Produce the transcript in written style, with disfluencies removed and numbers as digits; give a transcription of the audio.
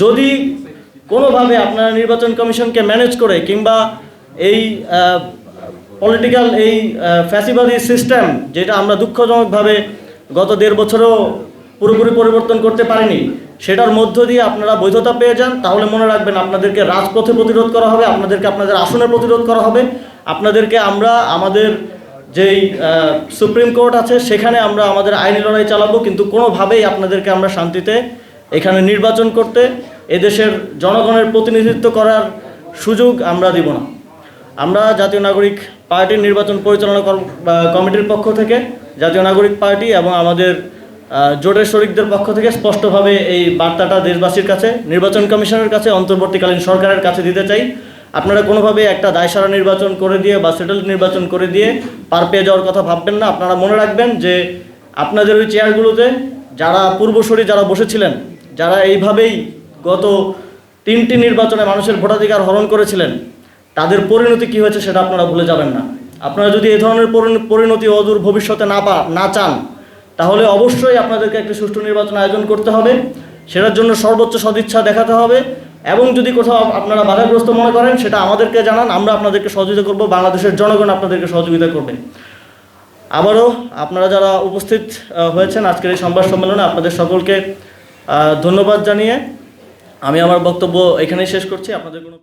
যদি কোনোভাবে আপনারা নির্বাচন কমিশনকে ম্যানেজ করে কিংবা এই পলিটিক্যাল এই ফ্যাসিবাদী সিস্টেম যেটা আমরা দুঃখজনকভাবে গত 1.5 বছরেও পুরোপুরি পরিবর্তন করতে পারিনি, সেটার মধ্য দিয়ে আপনারা বৈধতা পেয়ে যান, তাহলে মনে রাখবেন আপনাদেরকে রাজপথে প্রতিরোধ করা হবে, আপনাদেরকে আপনাদের আসনে প্রতিরোধ করা হবে, আপনাদেরকে আমরা আমাদের যেই সুপ্রিম কোর্ট আছে সেখানে আমরা আমাদের আইনি লড়াই চালাবো, কিন্তু কোনোভাবেই আপনাদেরকে আমরা শান্তিতে এখানে নির্বাচন করতে, এদেশের জনগণের প্রতিনিধিত্ব করার সুযোগ আমরা দিব না। আমরা জাতীয় নাগরিক পার্টির নির্বাচন পরিচালনা কমিটির পক্ষ থেকে, জাতীয় নাগরিক পার্টি এবং আমাদের জোটের শরিকদের পক্ষ থেকে স্পষ্টভাবে এই বার্তাটা দেশবাসীর কাছে, নির্বাচন কমিশনের কাছে, অন্তর্বর্তীকালীন সরকারের কাছে দিতে চাই। আপনারা কোনোভাবে একটা দায়সারা নির্বাচন করে দিয়ে বা সেটেল নির্বাচন করে দিয়ে পার পেয়ে যাওয়ার কথা ভাববেন না। আপনারা মনে রাখবেন যে আপনাদের ওই চেয়ারগুলোতে যারা পূর্বসূরি যারা বসেছিলেন, যারা এইভাবেই গত 3টি নির্বাচনে মানুষের ভোটাধিকার হরণ করেছিলেন, তাদের পরিণতি কী হয়েছে সেটা আপনারা ভুলে যাবেন না। আপনারা যদি এই ধরনের পরিণতি অদূর ভবিষ্যতে না চান, তাহলে অবশ্যই আপনাদেরকে একটি সুষ্ঠু নির্বাচন আয়োজন করতে হবে, সেটার জন্য সর্বোচ্চ সদিচ্ছা দেখাতে হবে, এবং যদি কোথাও আপনারা বাধাগ্রস্ত মনে করেন সেটা আমাদেরকে জানান, আমরা আপনাদেরকে সহযোগিতা করব, বাংলাদেশের জনগণ আপনাদেরকে সহযোগিতা করবে। আবারও আপনারা যারা উপস্থিত হয়েছেন আজকের এই সংবাদ সম্মেলনে, আপনাদের সকলকে ধন্যবাদ জানিয়ে আমি আমার বক্তব্য এখানেই শেষ করছি। আপনাদের কোনো